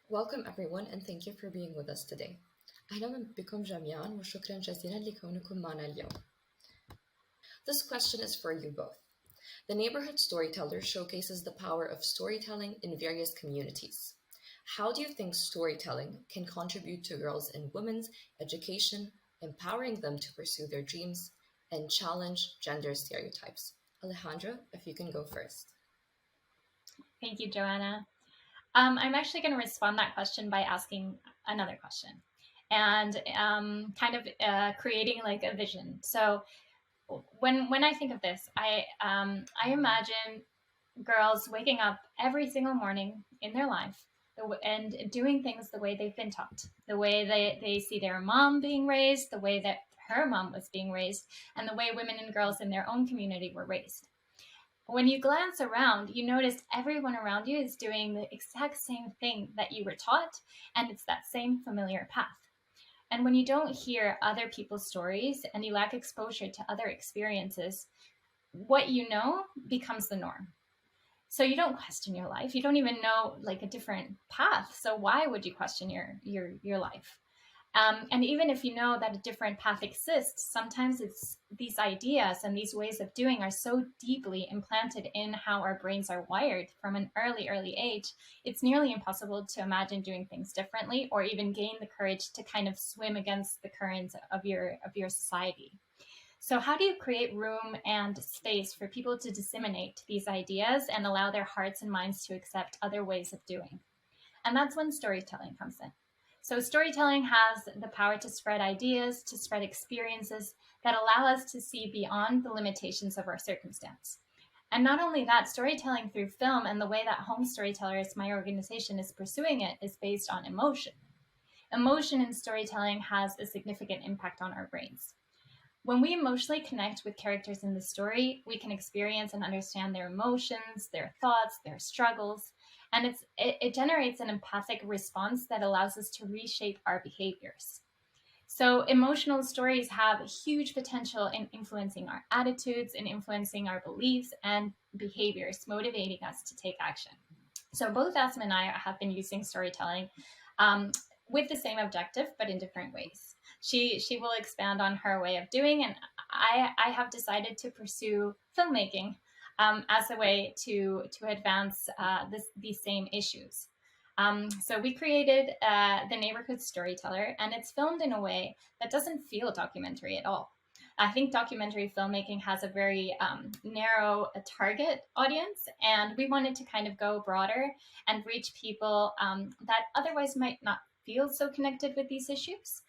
Welcome everyone and thank you for being with us today. أهلا بكم جميعا وشكرا جزيلا لكونكم معنا اليوم. This question is for you both. The Neighborhood Storyteller showcases the power of storytelling in various communities. How do you think storytelling can contribute to girls' and women's education, empowering them to pursue their dreams, and challenge gender stereotypes? Alejandra, if you can go first. Thank you, Joanna. I'm actually going to respond that question by asking another question and creating like a vision. So when I think of this, I imagine girls waking up every single morning in their life and doing things the way they've been taught, the way they see their mom being raised, the way that her mom was being raised, and the way women and girls in their own community were raised. When you glance around, you notice everyone around you is doing the exact same thing that you were taught, and it's that same familiar path. And when you don't hear other people's stories and you lack exposure to other experiences, what you know becomes the norm. So you don't question your life. You don't even know like a different path. So why would you question your life? And even if you know that a different path exists, sometimes it's these ideas and these ways of doing are so deeply implanted in how our brains are wired from an early age, it's nearly impossible to imagine doing things differently or even gain the courage to kind of swim against the currents of your society. So how do you create room and space for people to disseminate these ideas and allow their hearts and minds to accept other ways of doing? And that's when storytelling comes in. So storytelling has the power to spread ideas, to spread experiences that allow us to see beyond the limitations of our circumstance. And not only that, storytelling through film and the way that Home Storytellers, my organization, is pursuing it is based on emotion. Emotion in storytelling has a significant impact on our brains. When we emotionally connect with characters in the story, we can experience and understand their emotions, their thoughts, their struggles, and it generates an empathic response that allows us to reshape our behaviors. So emotional stories have huge potential in influencing our attitudes, in influencing our beliefs and behaviors, motivating us to take action. So both Asmaa and I have been using storytelling with the same objective, but in different ways. She will expand on her way of doing, and I have decided to pursue filmmaking as a way to advance these same issues. So we created the Neighborhood Storyteller, and it's filmed in a way that doesn't feel documentary at all. I think documentary filmmaking has a very narrow target audience, and we wanted to kind of go broader and reach people that otherwise might not feel so connected with these issues.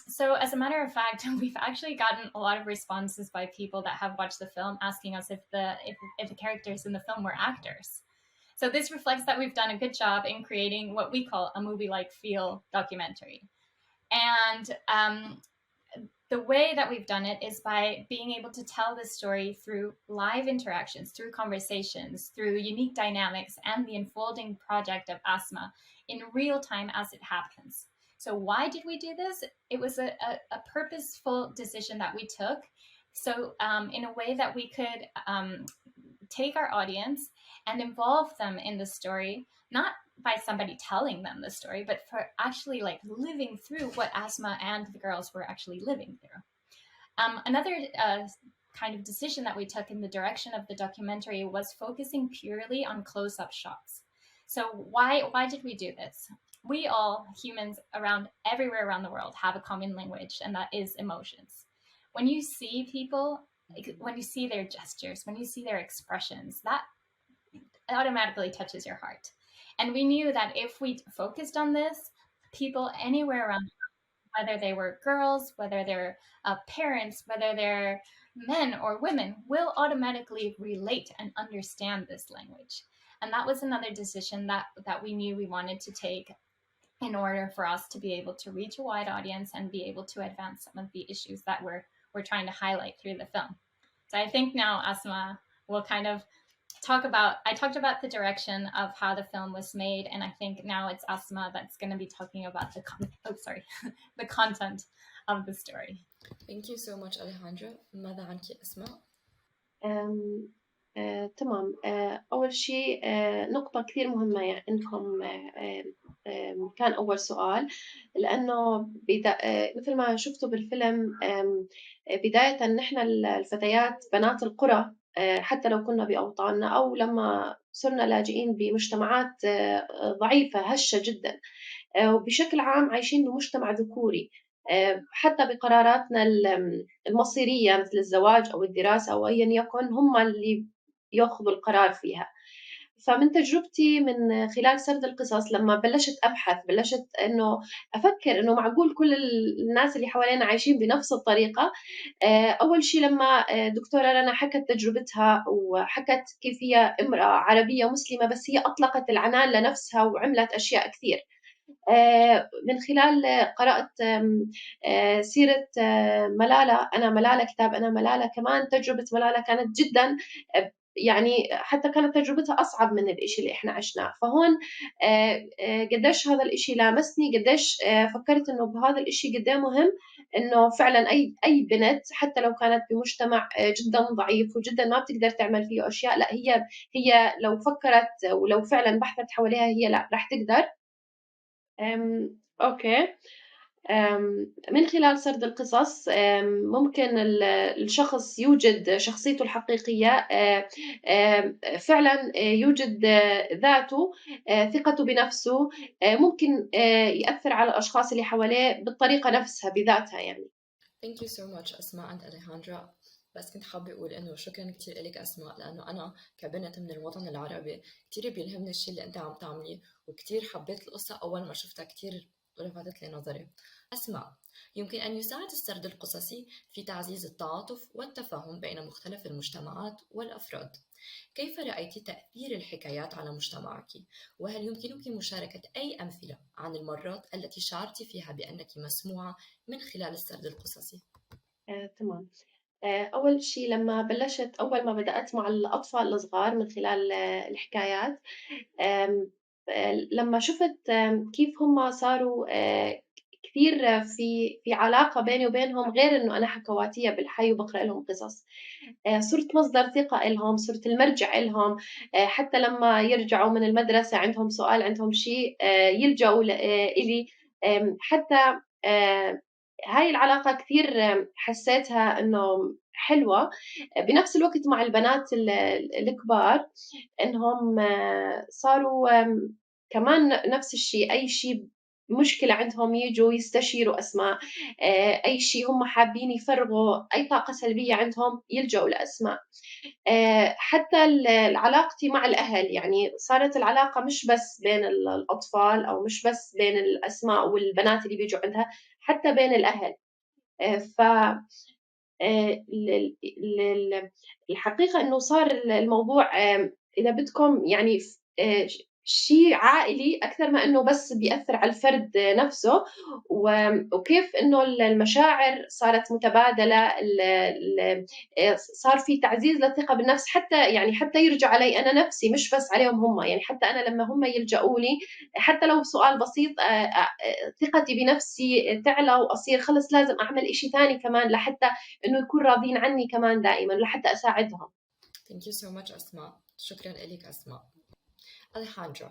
So as a matter of fact, we've actually gotten a lot of responses by people that have watched the film asking us if the characters in the film were actors. So this reflects that we've done a good job in creating what we call a movie-like feel documentary. And the way that we've done it is by being able to tell this story through live interactions, through conversations, through unique dynamics, and the unfolding project of Asmaa in real time as it happens. So why did we do this? It was a purposeful decision that we took. So in a way that we could take our audience and involve them in the story, not by somebody telling them the story, but for actually like living through what Asmaa and the girls were actually living through. Another kind of decision that we took in the direction of the documentary was focusing purely on close-up shots. So why did we do this? We all, humans everywhere around the world, have a common language, and that is emotions. When you see people, when you see their gestures, when you see their expressions, that automatically touches your heart. And we knew that if we focused on this, people anywhere around, whether they were girls, whether they're parents, whether they're men or women, will automatically relate and understand this language. And that was another decision that we knew we wanted to take in order for us to be able to reach a wide audience and be able to advance some of the issues that we're trying to highlight through the film. So I think now Asmaa will kind of I talked about the direction of how the film was made, and I think now it's Asmaa that's going to be talking about the content of the story. Thank you so much Alejandra. ماذا عنك أسماء؟ تمام. أول شيء نقطة كثير مهمة يعني إنكم كان أول سؤال، لأنه مثل ما شفتوا بالفيلم، بداية نحن الفتيات بنات القرى، حتى لو كنا بأوطاننا أو لما صرنا لاجئين بمجتمعات ضعيفة هشة جدا، وبشكل عام عايشين بمجتمع ذكوري، حتى بقراراتنا المصيرية مثل الزواج أو الدراسة أو أيا يكن هم اللي يأخذوا القرار فيها. فمن تجربتي من خلال سرد القصص، لما بلشت إنه أفكر إنه معقول كل الناس اللي حوالينا عايشين بنفس الطريقة. أول شيء لما دكتورة رنا حكت تجربتها وحكت كيف هي امرأة عربية مسلمة بس هي أطلقت العنان لنفسها وعملت أشياء كثير. من خلال قرأت سيرة ملالة، أنا ملالة، كتاب أنا ملالة، كمان تجربة ملالة كانت جدا، يعني حتى كانت تجربتها أصعب من الإشي اللي إحنا عشناه. فهون قديش هذا الإشي لامسني، قديش فكرت إنه بهذا الإشي قديه مهم إنه فعلا أي بنت حتى لو كانت بمجتمع جدا ضعيف وجدا ما بتقدر تعمل فيه أشياء، لا هي لو فكرت ولو فعلا بحثت حواليها هي لا راح تقدر. أوكي. من خلال سرد القصص ممكن الشخص يوجد شخصيته الحقيقية، فعلا يوجد ذاته، ثقته بنفسه، ممكن يأثر على الأشخاص اللي حواليه بالطريقة نفسها بذاتها يعني. Thank you so much أسماء and Alejandra. بس كنت حابة أقول إنه شكرا كتير لك أسماء، لأنه أنا كبنت من الوطن العربي كتير بيلهمني الشيء اللي أنت عم تعمليه، وكتير حبيت القصة أول ما شفتها، كتير لفتت لي نظري. أسماء، يمكن أن يساعد السرد القصصي في تعزيز التعاطف والتفاهم بين مختلف المجتمعات والأفراد. كيف رأيت تأثير الحكايات على مجتمعك؟ وهل يمكنك مشاركة أي أمثلة عن المرات التي شعرت فيها بأنك مسموعة من خلال السرد القصصي؟ تمام. أول شيء أول ما بدأت مع الأطفال الصغار من خلال الحكايات، لما شفت كيف هم صاروا كثير في علاقة بيني وبينهم، غير إنه أنا حكواتية بالحي وبقرأ لهم قصص، صرت مصدر ثقة إلهم، صرت المرجع إلهم. حتى لما يرجعوا من المدرسة عندهم سؤال، عندهم شيء، يلجأوا إلي. حتى هاي العلاقة كثير حسيتها إنه حلوة. بنفس الوقت مع البنات الكبار، إنهم صاروا كمان نفس الشيء، أي شيء مشكلة عندهم يجوا يستشيروا أسماء، أي شيء هم حابين يفرغوا أي طاقة سلبية عندهم يلجأوا لأسماء. حتى علاقتي مع الأهل، يعني صارت العلاقة مش بس بين الأطفال أو مش بس بين الأسماء والبنات اللي بيجوا عندها، حتى بين الأهل. ف الحقيقة إنه صار الموضوع إذا بدكم يعني شيء عائلي أكثر ما إنه بس بيأثر على الفرد نفسه، وكيف إنه المشاعر صارت متبادلة، صار في تعزيز للثقة بالنفس، حتى يرجع علي أنا نفسي مش بس عليهم هم، يعني حتى أنا لما هم يلجأوا لي حتى لو سؤال بسيط، ثقتي بنفسي تعلى وأصير خلص لازم أعمل إشي ثاني كمان لحتى إنه يكون راضين عني كمان دائما لحتى أساعدهم. Thank you so much أسماء. شكرا لك أسماء. Alejandra,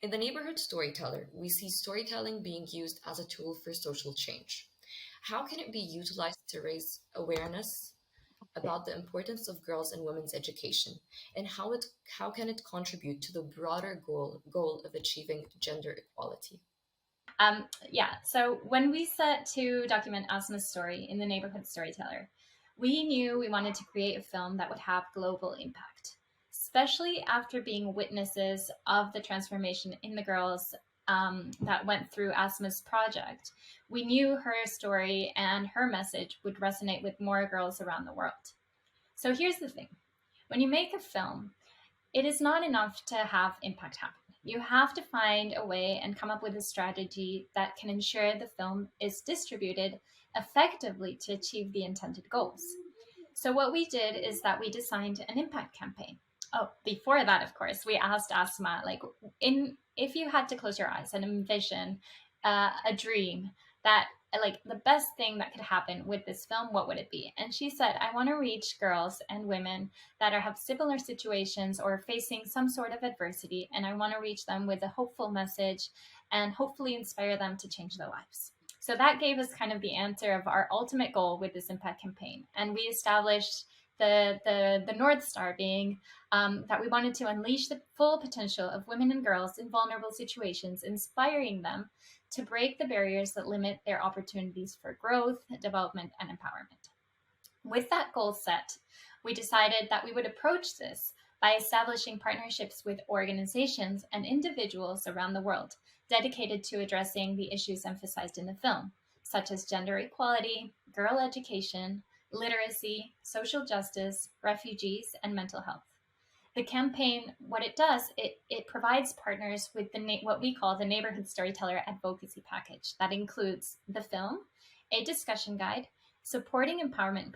in the Neighborhood Storyteller, we see storytelling being used as a tool for social change. How can it be utilized to raise awareness about the importance of girls and women's education, and how can it contribute to the broader goal of achieving gender equality? So when we set to document Asma's story in the Neighborhood Storyteller, we knew we wanted to create a film that would have global impact, especially after being witnesses of the transformation in the girls that went through Asma's project. We knew her story and her message would resonate with more girls around the world. So here's the thing. When you make a film, it is not enough to have impact happen. You have to find a way and come up with a strategy that can ensure the film is distributed effectively to achieve the intended goals. So what we did is that we designed an impact campaign. Oh, before that, of course, we asked Asmaa, if you had to close your eyes and envision a dream that the best thing that could happen with this film, what would it be? And she said, I want to reach girls and women that have similar situations or facing some sort of adversity, and I want to reach them with a hopeful message and hopefully inspire them to change their lives. So that gave us kind of the answer of our ultimate goal with this impact campaign. And we established the North Star being that we wanted to unleash the full potential of women and girls in vulnerable situations, inspiring them to break the barriers that limit their opportunities for growth, development, and empowerment. With that goal set, we decided that we would approach this by establishing partnerships with organizations and individuals around the world dedicated to addressing the issues emphasized in the film, such as gender equality, girl education, literacy, social justice, refugees, and mental health. The campaign, what it does, it provides partners with what we call the Neighborhood Storyteller Advocacy Package. That includes the film, a discussion guide, supporting empowerment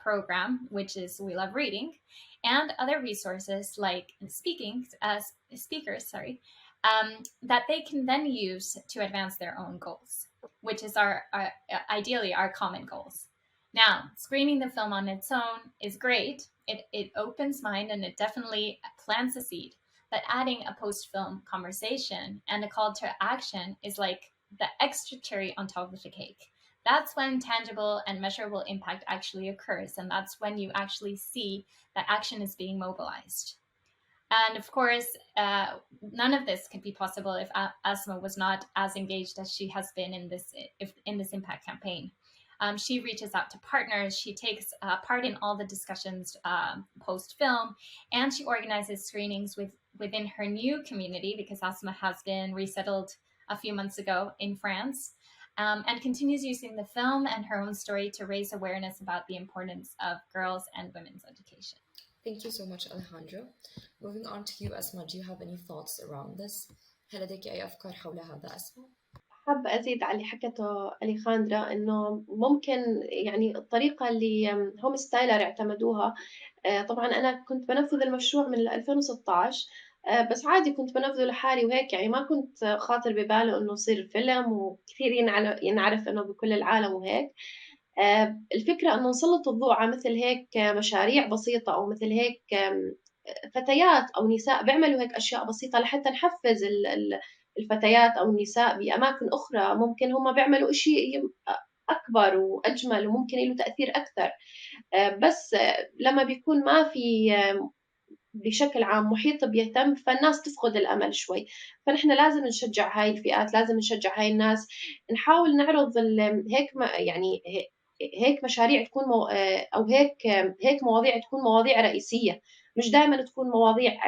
program, which is We Love Reading, and other resources like speakers, that they can then use to advance their own goals, which is ideally our common goals. Now, screening the film on its own is great. It opens mind and it definitely plants a seed. But adding a post-film conversation and a call to action is like the extra cherry on top of the cake. That's when tangible and measurable impact actually occurs. And that's when you actually see that action is being mobilized. And of course, none of this could be possible if Asmaa was not as engaged as she has been in this impact campaign. She reaches out to partners, she takes part in all the discussions post-film, and she organizes screenings within her new community, because Asmaa has been resettled a few months ago in France, and continues using the film and her own story to raise awareness about the importance of girls and women's education. Thank you so much, Alejandra. Moving on to you, Asmaa, do you have any thoughts around this? هل لديك أي أفكار حول هذا، أسماء؟ حابة أزيد على اللي حكته أليخاندرا، إنه ممكن يعني الطريقة اللي هوم ستايلر اعتمدوها. طبعا أنا كنت بنفذ المشروع من 2016، بس عادي كنت بنفذه لحالي وهيك، يعني ما كنت خاطر بباله إنه يصير فيلم وكثير ينعرف إنه بكل العالم وهيك. الفكرة إنه نسلط الضوء على مثل هيك مشاريع بسيطة، أو مثل هيك فتيات أو نساء بيعملوا هيك أشياء بسيطة لحتى نحفز الفتيات أو النساء بأماكن أخرى. ممكن هم بيعملوا إشي أكبر وأجمل وممكن له تأثير أكثر، بس لما بيكون ما في بشكل عام محيط بيهتم، فالناس تفقد الأمل شوي. فنحن لازم نشجع هاي الفئات، لازم نشجع هاي الناس، نحاول نعرض هيك يعني هيك مشاريع تكون أو هيك مواضيع تكون مواضيع رئيسية، مش دائما تكون مواضيع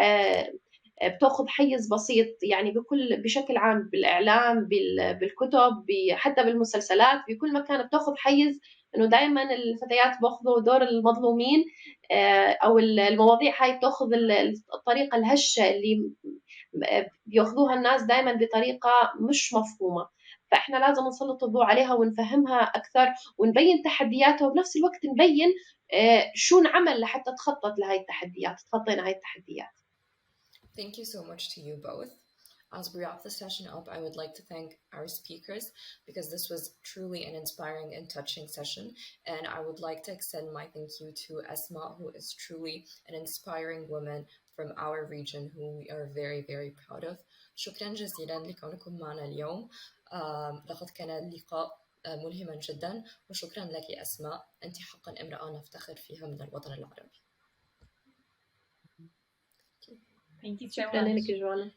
بتاخذ حيز بسيط، يعني بشكل عام بالإعلام، بالكتب، حتى بالمسلسلات، بكل مكان بتاخذ حيز إنه دائما الفتيات بياخذوا دور المظلومين، أو المواضيع هاي بتاخذ الطريقة الهشة اللي بياخذوها الناس دائما بطريقة مش مفهومة. فإحنا لازم نسلط الضوء عليها ونفهمها أكثر ونبين تحدياتها، وبنفس الوقت نبين شو نعمل لحتى تخطينا هاي التحديات. Thank you so much to you both. As we wrap the session up, I would like to thank our speakers, because this was truly an inspiring and touching session. And I would like to extend my thank you to Asmaa, who is truly an inspiring woman from our region who we are very, very proud of. شكرا جزيلا لكونكم معنا اليوم. لقد كان اللقاء ملهما جدا، وشكرا لك أسماء، أنت حقا امرأة نفتخر فيها من الوطن العربي. Thank you so شكرا much. لك جوانا.